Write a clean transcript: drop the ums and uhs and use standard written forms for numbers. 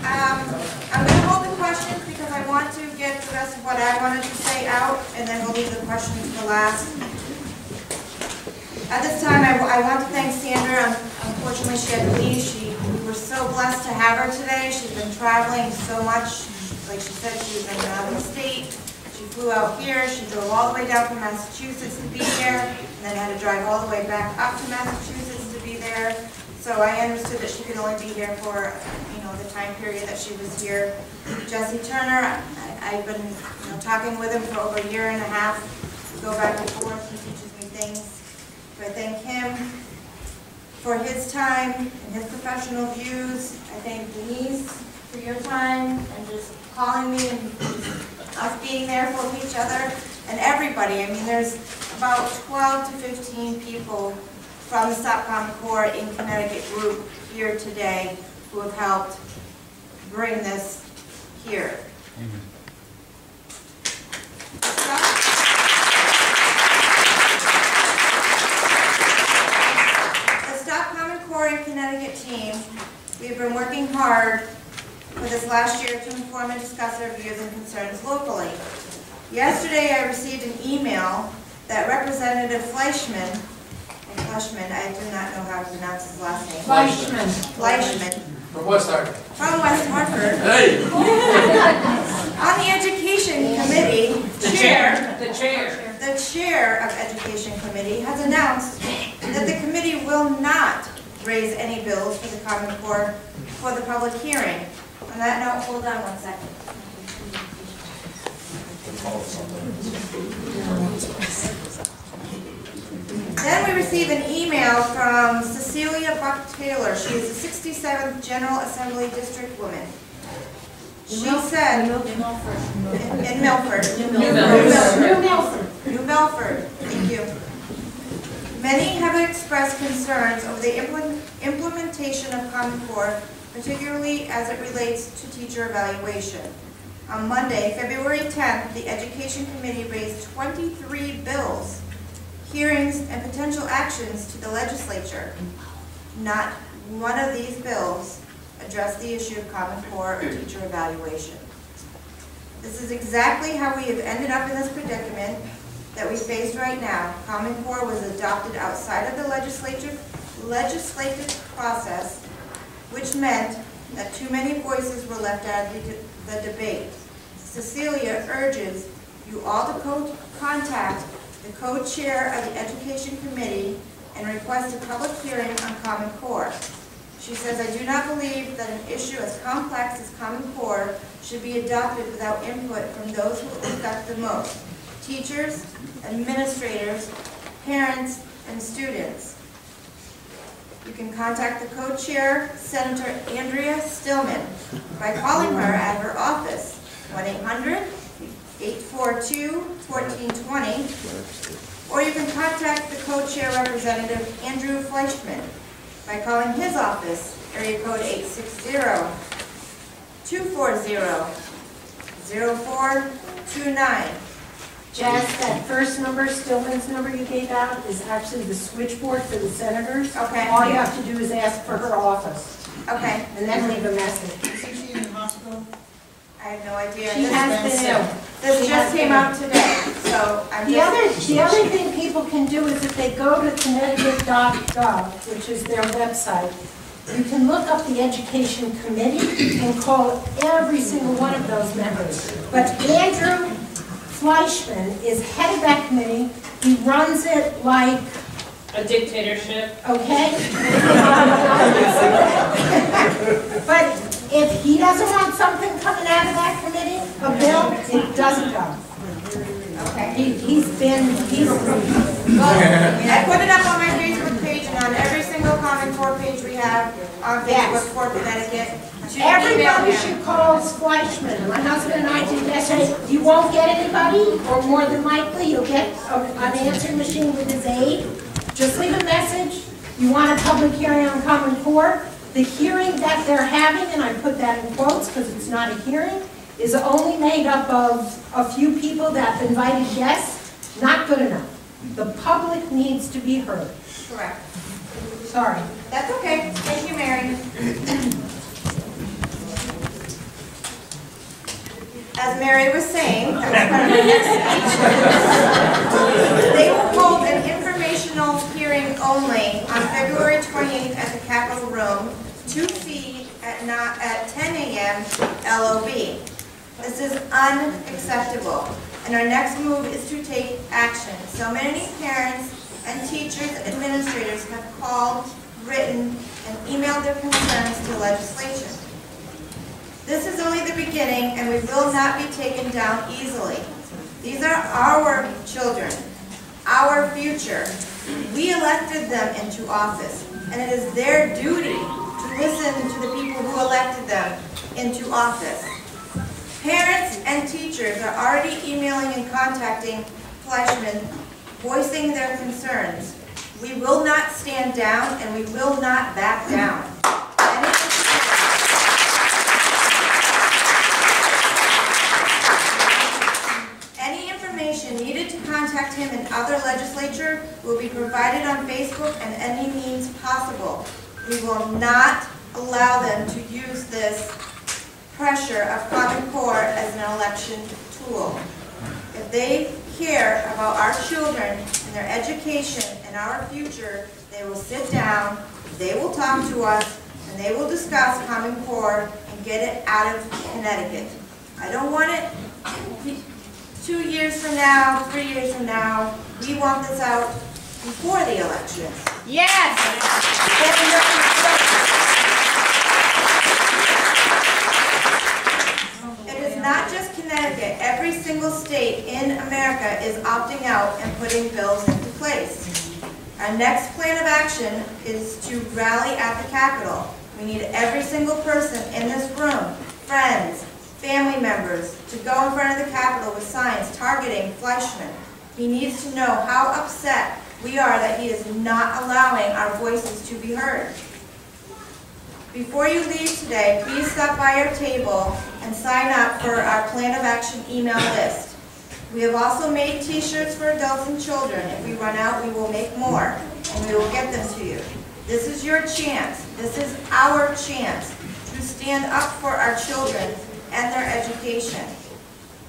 I'm going to hold the questions because I want to get the rest of what I wanted to say out, and then we'll leave the questions for last. At this time, I want to thank Sandra. Unfortunately, she had to leave. We were so blessed to have her today. She's been traveling so much. Like she said, she was in another state. She flew out here. She drove all the way down from Massachusetts to be here, and then had to drive all the way back up to Massachusetts to be there. So I understood that she could only be here for, the time period that she was here. Jesse Turner, I've been, talking with him for over a year and a half. We go back and forth. He teaches me things. So I thank him for his time and his professional views. I thank Denise for your time and just calling me and us being there for each other and everybody. I mean, there's about 12 to 15 people from the Stop Common Core in Connecticut group here today who have helped bring this here. The Stop Common Core in Connecticut team, we've been working hard for this last year to inform and discuss our views and concerns locally. Yesterday I received an email that Representative Fleischman, I do not know how to pronounce his last name. Fleischman. From West Hartford. From West Hartford. Hey! On the Education Committee, The chair of Education Committee has announced that the committee will not raise any bills for the Common Core for the public hearing. On that note, hold on one second. Then we receive an email from Cecilia Buck-Taylor. She is the 67th General Assembly District woman. She said, in Milford. New Milford, thank you. Many have expressed concerns over the implementation of Common Core, particularly as it relates to teacher evaluation. On Monday, February 10th, the Education Committee raised 23 bills, hearings, and potential actions to the legislature. Not one of these bills addressed the issue of Common Core or teacher evaluation. This is exactly how we have ended up in this predicament that we face right now. Common Core was adopted outside of the legislative process, which meant that too many voices were left out of the debate. Cecilia urges you all to contact the co-chair of the Education Committee and request a public hearing on Common Core. She says, I do not believe that an issue as complex as Common Core should be adopted without input from those who affect the most: teachers, administrators, parents, and students. You can contact the co-chair, Senator Andrea Stillman, by calling her at her office, 1-800-842-1420, or you can contact the co-chair Representative Andrew Fleischman by calling his office, area code 860-240-0429. Jazz, that first number, Stillman's number you gave out, is actually the switchboard for the senators. Okay. All you have to do is ask for her office. Okay. And then leave a message. Isn't she in the hospital? I have no idea. She has been ill. This just came out today, so I'm The other thing people can do is if they go to Connecticut.gov, which is their website, you can look up the Education Committee and call every single one of those members. But Andrew Fleischman is head of that committee. He runs it like a dictatorship. Okay? But if he doesn't want something coming out of that committee, a bill, it doesn't go. Okay. He's Well, I put it up on my Facebook page and on every single Common Core page we have on Facebook for Connecticut. Everybody should call Fleischman. My husband and I did yesterday. You won't get anybody, or more than likely you'll get an answering machine with his aide. Just leave a message. You want a public hearing on Common Core? The hearing that they're having, and I put that in quotes because it's not a hearing, is only made up of a few people that have invited guests. Not good enough. The public needs to be heard. Correct. Sorry. That's okay. Thank you, Mary. As Mary was saying, that was part of my next speech, they will hold an informational hearing only on February 28th at the Capitol Room, 2C at 10 a.m. LOB. This is unacceptable, and our next move is to take action. So many parents and teachers and administrators have called, written, and emailed their concerns to legislation. This is only the beginning, and we will not be taken down easily. These are our children, our future. We elected them into office, and it is their duty to listen to the people who elected them into office. Parents and teachers are already emailing and contacting Fleischman, voicing their concerns. We will not stand down, and we will not back down. Any information needed to contact him in other legislature will be provided on Facebook and any means possible. We will not allow them to use this pressure of Common Core as an election tool. If they care about our children and their education and our future, they will sit down, they will talk to us, and they will discuss Common Core and get it out of Connecticut. I don't want it 2 years from now, 3 years from now. We want this out before the election. Yes! It is not just Connecticut. Every single state in America is opting out and putting bills into place. Our next plan of action is to rally at the Capitol. We need every single person in this room, friends, family members, to go in front of the Capitol with signs targeting Fleischman. He needs to know how upset we are that he is not allowing our voices to be heard. Before you leave today, please stop by our table and sign up for our plan of action email list. We have also made t-shirts for adults and children. If we run out, we will make more, and we will get them to you. This is your chance. This is our chance to stand up for our children and their education.